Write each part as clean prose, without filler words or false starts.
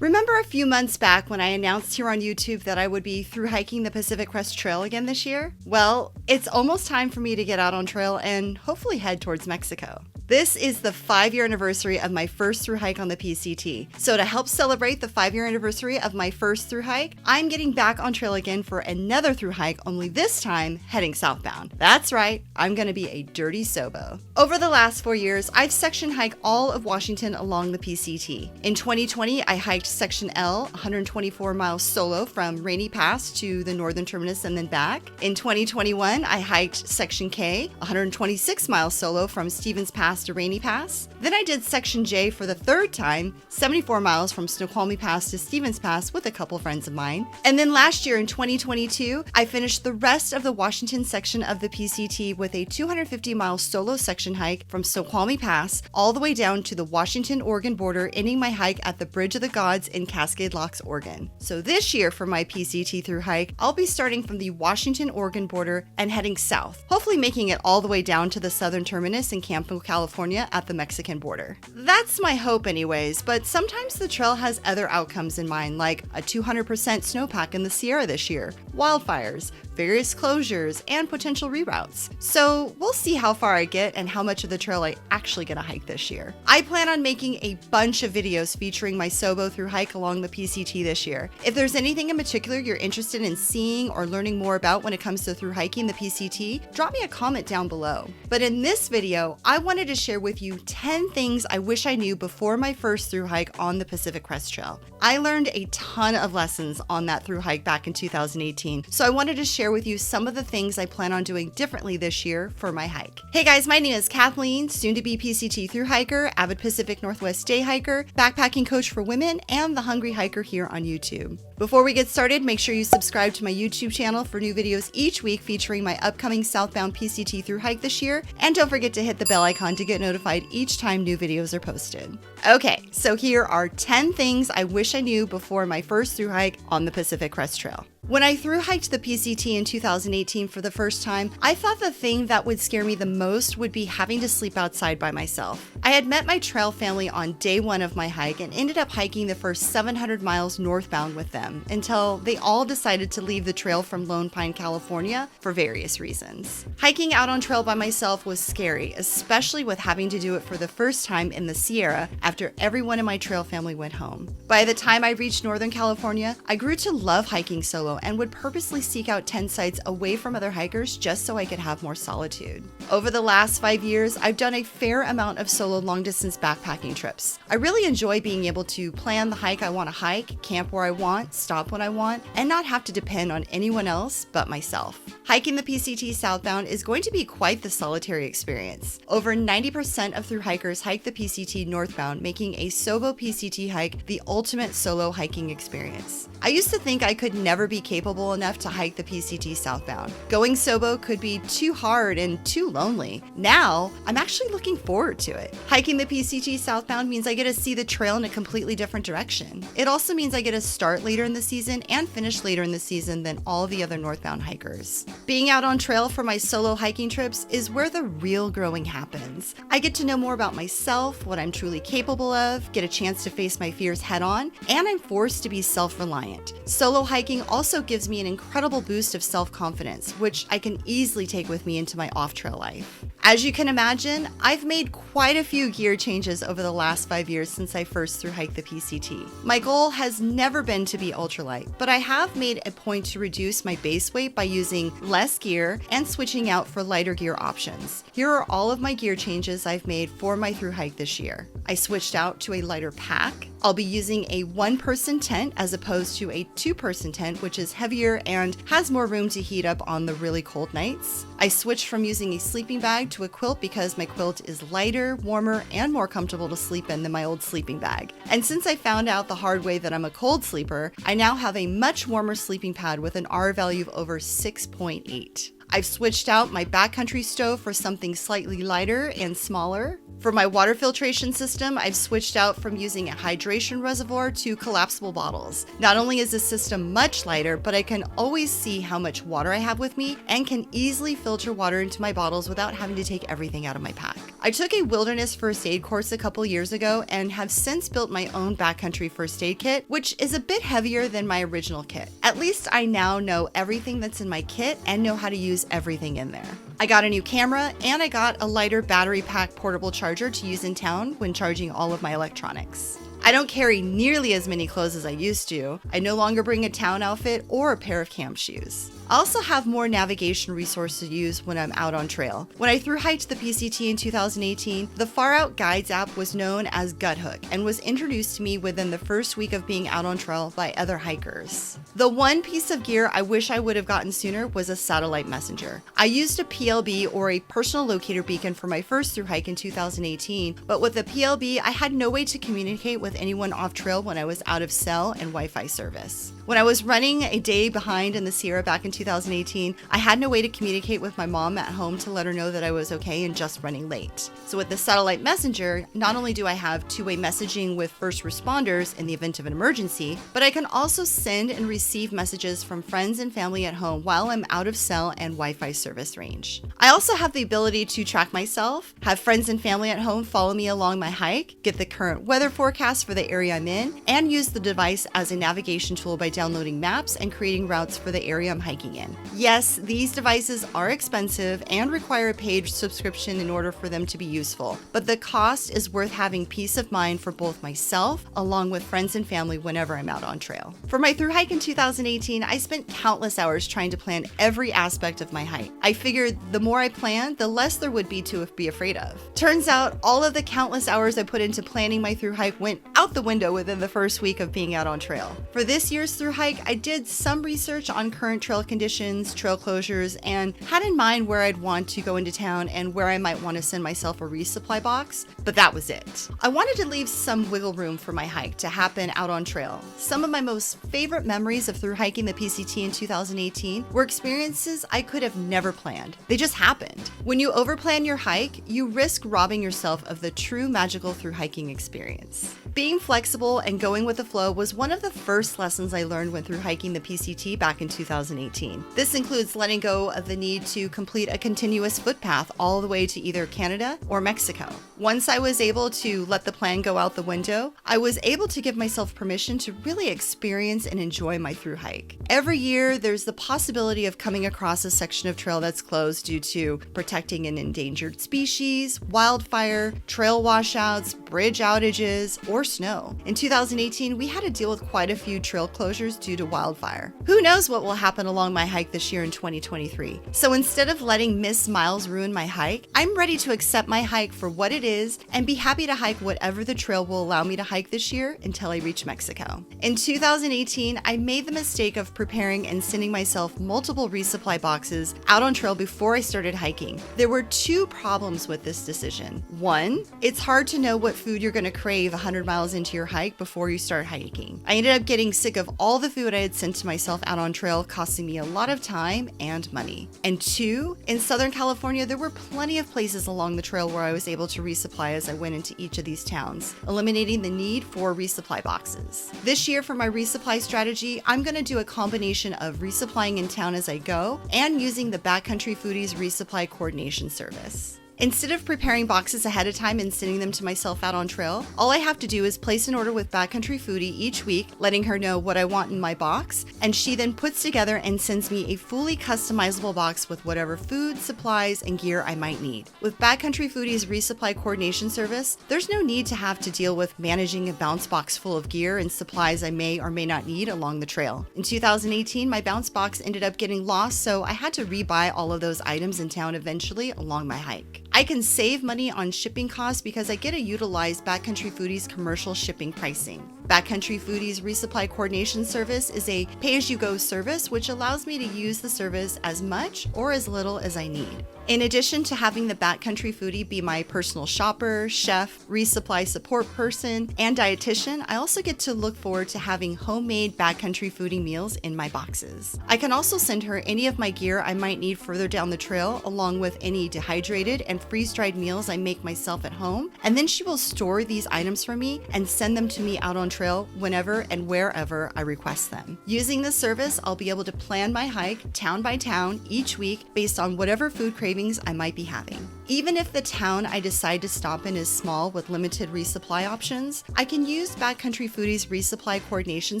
Remember a few months back when I announced here on YouTube that I would be through hiking the Pacific Crest Trail again this year? Well, it's almost time for me to get out on trail and hopefully head towards Mexico. This is the 5-year anniversary of my first through hike on the PCT. So to help celebrate the 5-year anniversary of my first through hike, I'm getting back on trail again for another through hike, only this time heading southbound. That's right, I'm gonna be a dirty Sobo. Over the last 4 years, I've section hiked all of Washington along the PCT. In 2020, I hiked Section L, 124 miles solo from Rainy Pass to the northern terminus and then back. In 2021, I hiked Section K, 126 miles solo from Stevens Pass to Rainy Pass. Then I did Section J for the third time, 74 miles from Snoqualmie Pass to Stevens Pass with a couple friends of mine. And then last year in 2022, I finished the rest of the Washington section of the PCT with a 250-mile solo section hike from Snoqualmie Pass all the way down to the Washington-Oregon border, ending my hike at the Bridge of the Gods in Cascade Locks, Oregon. So this year for my PCT through hike, I'll be starting from the Washington-Oregon border and heading south, hopefully making it all the way down to the southern terminus in Campo, California at the Mexican border. That's my hope anyways, but sometimes the trail has other outcomes in mind, like a 200% snowpack in the Sierra this year, wildfires, various closures, and potential reroutes. So we'll see how far I get and how much of the trail I actually get to hike this year. I plan on making a bunch of videos featuring my Sobo through hike along the PCT this year. If there's anything in particular you're interested in seeing or learning more about when it comes to through hiking the PCT, drop me a comment down below. But in this video, I wanted to share with you 10 things I wish I knew before my first through hike on the Pacific Crest Trail. I learned a ton of lessons on that through hike back in 2018, so I wanted to share with you some of the things I plan on doing differently this year for my hike. Hey guys, my name is Kathleen, soon to be PCT through hiker, avid Pacific Northwest day hiker, backpacking coach for women, and the hungry hiker here on YouTube. Before we get started, make sure you subscribe to my YouTube channel for new videos each week featuring my upcoming Southbound PCT through hike this year, and don't forget to hit the bell icon to get notified each time new videos are posted. Okay, so here are 10 things I wish I knew before my first through hike on the Pacific Crest Trail. When I through hiked the PCT in 2018 for the first time, I thought the thing that would scare me the most would be having to sleep outside by myself. I had met my trail family on day 1 of my hike and ended up hiking the first 700 miles northbound with them until they all decided to leave the trail from Lone Pine, California for various reasons. Hiking out on trail by myself was scary, especially with having to do it for the first time in the Sierra after everyone in my trail family went home. By the time I reached Northern California, I grew to love hiking solo and would purposely seek out tent sites away from other hikers just so I could have more solitude. Over the last 5 years, I've done a fair amount of solo long-distance backpacking trips. I really enjoy being able to plan the hike I want to hike, camp where I want, stop when I want, and not have to depend on anyone else but myself. Hiking the PCT southbound is going to be quite the solitary experience. Over 90% of through hikers hike the PCT northbound, making a Sobo PCT hike the ultimate solo hiking experience. I used to think I could never be capable enough to hike the PCT southbound. Going Sobo could be too hard and too lonely. Now, I'm actually looking forward to it. Hiking the PCT southbound means I get to see the trail in a completely different direction. It also means I get to start later in the season and finish later in the season than all the other northbound hikers. Being out on trail for my solo hiking trips is where the real growing happens. I get to know more about myself, what I'm truly capable of, get a chance to face my fears head on, and I'm forced to be self-reliant. Solo hiking also gives me an incredible boost of self-confidence, which I can easily take with me into my off-trail life. As you can imagine, I've made quite a few gear changes over the last 5 years since I first through hiked the PCT. My goal has never been to be ultralight, but I have made a point to reduce my base weight by using less gear and switching out for lighter gear options. Here are all of my gear changes I've made for my through hike this year. I switched out to a lighter pack. I'll be using a 1-person tent as opposed to a 2-person tent, which is heavier and has more room to heat up on the really cold nights. I switched from using a sleeping bag to a quilt because my quilt is lighter, warmer, and more comfortable to sleep in than my old sleeping bag. And since I found out the hard way that I'm a cold sleeper, I now have a much warmer sleeping pad with an R value of over 6.8. I've switched out my backcountry stove for something slightly lighter and smaller. For my water filtration system, I've switched out from using a hydration reservoir to collapsible bottles. Not only is this system much lighter, but I can always see how much water I have with me and can easily filter water into my bottles without having to take everything out of my pack. I took a wilderness first aid course a couple years ago and have since built my own backcountry first aid kit, which is a bit heavier than my original kit. At least I now know everything that's in my kit and know how to use everything in there. I got a new camera and I got a lighter battery pack portable charger to use in town when charging all of my electronics. I don't carry nearly as many clothes as I used to. I no longer bring a town outfit or a pair of camp shoes. I also have more navigation resources to use when I'm out on trail. When I thru-hiked the PCT in 2018, the Far Out Guides app was known as Guthook and was introduced to me within the first week of being out on trail by other hikers. The one piece of gear I wish I would have gotten sooner was a satellite messenger. I used a PLB or a personal locator beacon for my first thru-hike in 2018, but with the PLB, I had no way to communicate with anyone off trail when I was out of cell and Wi-Fi service. When I was running a day behind in the Sierra back in 2018, I had no way to communicate with my mom at home to let her know that I was okay and just running late. So with the satellite messenger, not only do I have two-way messaging with first responders in the event of an emergency, but I can also send and receive messages from friends and family at home while I'm out of cell and Wi-Fi service range. I also have the ability to track myself, have friends and family at home follow me along my hike, get the current weather forecast for the area I'm in, and use the device as a navigation tool by downloading maps and creating routes for the area I'm hiking in. Yes, these devices are expensive and require a paid subscription in order for them to be useful, but the cost is worth having peace of mind for both myself along with friends and family whenever I'm out on trail. For my thru-hike in 2018, I spent countless hours trying to plan every aspect of my hike. I figured the more I planned, the less there would be to be afraid of. Turns out all of the countless hours I put into planning my thru-hike went out the window within the first week of being out on trail. For this year's thru-hike, I did some research on current trail conditions, trail closures, and had in mind where I'd want to go into town and where I might want to send myself a resupply box, but that was it. I wanted to leave some wiggle room for my hike to happen out on trail. Some of my most favorite memories of thru-hiking the PCT in 2018 were experiences I could have never planned. They just happened. When you overplan your hike, you risk robbing yourself of the true magical thru-hiking experience. Being flexible and going with the flow was one of the first lessons I learned when thru-hiking the PCT back in 2018. This includes letting go of the need to complete a continuous footpath all the way to either Canada or Mexico. Once I was able to let the plan go out the window, I was able to give myself permission to really experience and enjoy my thru-hike. Every year, there's the possibility of coming across a section of trail that's closed due to protecting an endangered species, wildfire, trail washouts, bridge outages, or snow. In 2018, we had to deal with quite a few trail closures due to wildfire. Who knows what will happen along my hike this year in 2023? So instead of letting missed miles ruin my hike, I'm ready to accept my hike for what it is and be happy to hike whatever the trail will allow me to hike this year until I reach Mexico. In 2018, I made the mistake of preparing and sending myself multiple resupply boxes out on trail before I started hiking. There were two problems with this decision. One, it's hard to know what food you're going to crave 100 miles into your hike before you start hiking. I ended up getting sick of all the food I had sent to myself out on trail, costing me a lot of time and money. And two, in Southern California, there were plenty of places along the trail where I was able to resupply as I went into each of these towns, eliminating the need for resupply boxes. This year for my resupply strategy, I'm going to do a combination of resupplying in town as I go and using the Backcountry Foodies resupply coordination service. Instead of preparing boxes ahead of time and sending them to myself out on trail, all I have to do is place an order with Backcountry Foodie each week, letting her know what I want in my box, and she then puts together and sends me a fully customizable box with whatever food, supplies, and gear I might need. With Backcountry Foodie's resupply coordination service, there's no need to have to deal with managing a bounce box full of gear and supplies I may or may not need along the trail. In 2018, my bounce box ended up getting lost, so I had to rebuy all of those items in town eventually along my hike. I can save money on shipping costs because I get to utilize Backcountry Foodie's commercial shipping pricing. Backcountry Foodie's Resupply Coordination Service is a pay-as-you-go service which allows me to use the service as much or as little as I need. In addition to having the Backcountry Foodie be my personal shopper, chef, resupply support person, and dietitian, I also get to look forward to having homemade Backcountry Foodie meals in my boxes. I can also send her any of my gear I might need further down the trail, along with any dehydrated and freeze-dried meals I make myself at home, and then she will store these items for me and send them to me out on trail whenever and wherever I request them. Using this service, I'll be able to plan my hike town by town each week based on whatever food cravings I might be having. Even if the town I decide to stop in is small with limited resupply options, I can use Backcountry Foodie's Resupply Coordination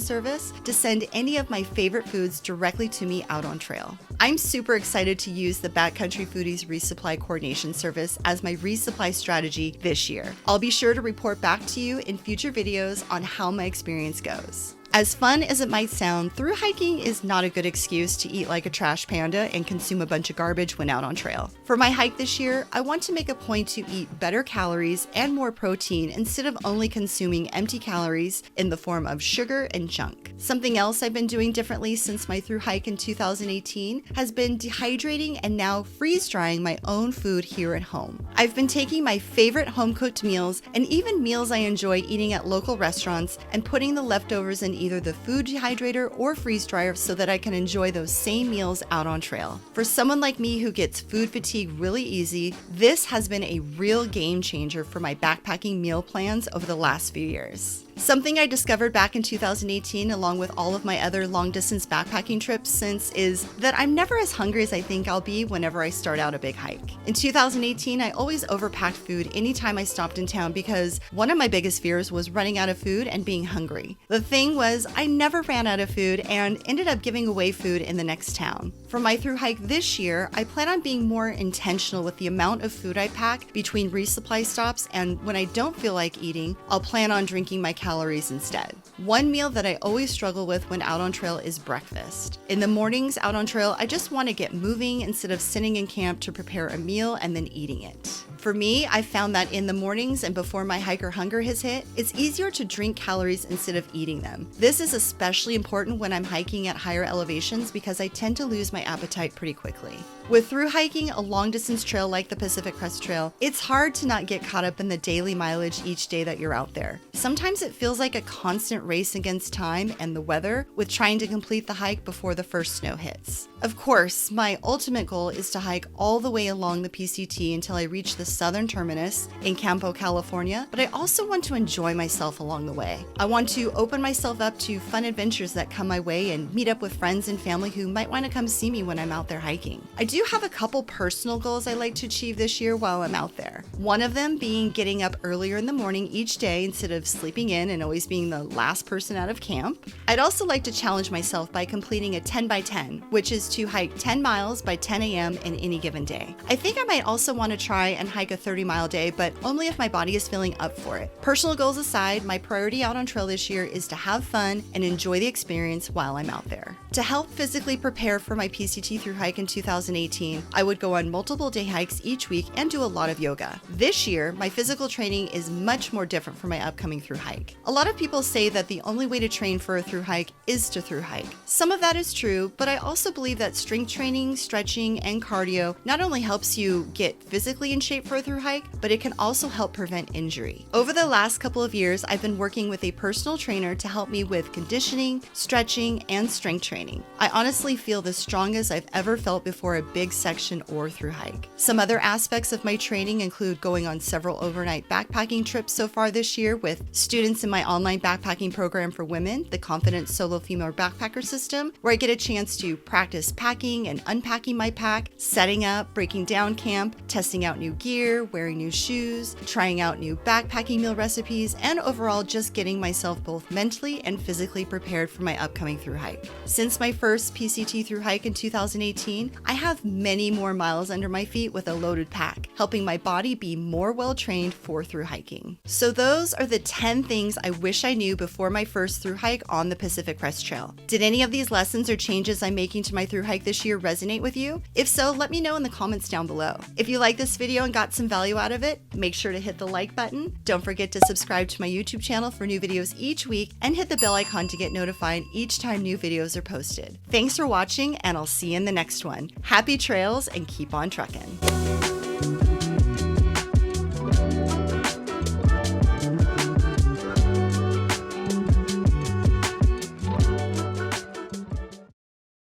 Service to send any of my favorite foods directly to me out on trail. I'm super excited to use the Backcountry Foodie's Resupply Coordination Service as my resupply strategy this year. I'll be sure to report back to you in future videos on how my experience goes. As fun as it might sound, through hiking is not a good excuse to eat like a trash panda and consume a bunch of garbage when out on trail. For my hike this year, I want to make a point to eat better calories and more protein instead of only consuming empty calories in the form of sugar and junk. Something else I've been doing differently since my through hike in 2018 has been dehydrating and now freeze drying my own food here at home. I've been taking my favorite home cooked meals and even meals I enjoy eating at local restaurants and putting the leftovers in either the food dehydrator or freeze dryer so that I can enjoy those same meals out on trail. For someone like me who gets food fatigue really easy, this has been a real game changer for my backpacking meal plans over the last few years. Something I discovered back in 2018 along with all of my other long distance backpacking trips since is that I'm never as hungry as I think I'll be whenever I start out a big hike. In 2018, I always overpacked food anytime I stopped in town because one of my biggest fears was running out of food and being hungry. The thing was, I never ran out of food and ended up giving away food in the next town. For my through hike this year, I plan on being more intentional with the amount of food I pack between resupply stops, and when I don't feel like eating, I'll plan on drinking my calories instead. One meal that I always struggle with when out on trail is breakfast. In the mornings out on trail, I just want to get moving instead of sitting in camp to prepare a meal and then eating it. For me, I found that in the mornings and before my hiker hunger has hit, it's easier to drink calories instead of eating them. This is especially important when I'm hiking at higher elevations because I tend to lose my appetite pretty quickly. With through hiking a long distance trail like the Pacific Crest Trail, it's hard to not get caught up in the daily mileage each day that you're out there. Sometimes it feels like a constant race against time and the weather with trying to complete the hike before the first snow hits. Of course, my ultimate goal is to hike all the way along the PCT until I reach the southern terminus in Campo, California, but I also want to enjoy myself along the way. I want to open myself up to fun adventures that come my way and meet up with friends and family who might want to come see me when I'm out there hiking. I do have a couple personal goals I like to achieve this year while I'm out there. One of them being getting up earlier in the morning each day instead of sleeping in and always being the last person out of camp. I'd also like to challenge myself by completing a 10 by 10, which is to hike 10 miles by 10 a.m. in any given day. I think I might also want to try and hike a 30-mile day, but only if my body is feeling up for it. Personal goals aside, my priority out on trail this year is to have fun and enjoy the experience while I'm out there. To help physically prepare for my PCT through hike in 2018, I would go on multiple day hikes each week and do a lot of yoga. This year, my physical training is much more different for my upcoming through hike. A lot of people say that the only way to train for a through hike is to through hike. Some of that is true, but I also believe that strength training, stretching, and cardio not only helps you get physically in shape for a through hike, but it can also help prevent injury. Over the last couple of years, I've been working with a personal trainer to help me with conditioning, stretching, and strength training. I honestly feel the strongest I've ever felt before a big section or through hike. Some other aspects of my training include going on several overnight backpacking trips so far this year with students in my online backpacking program for women, the Confident Solo Female Backpacker System, where I get a chance to practice packing and unpacking my pack, setting up, breaking down camp, testing out new gear, wearing new shoes, trying out new backpacking meal recipes, and overall just getting myself both mentally and physically prepared for my upcoming through hike. Since my first PCT through hike in 2018, I have many more miles under my feet with a loaded pack, helping my body be more well-trained for through hiking. So those are the 10 things I wish I knew before my first through hike on the Pacific Crest Trail. Did any of these lessons or changes I'm making to my through hike this year resonate with you? If so, let me know in the comments down below. If you like this video and got got some value out of it, make sure to hit the like button. Don't forget to subscribe to my YouTube channel for new videos each week and hit the bell icon to get notified each time new videos are posted. Thanks for watching, and I'll see you in the next one. Happy trails and keep on trucking.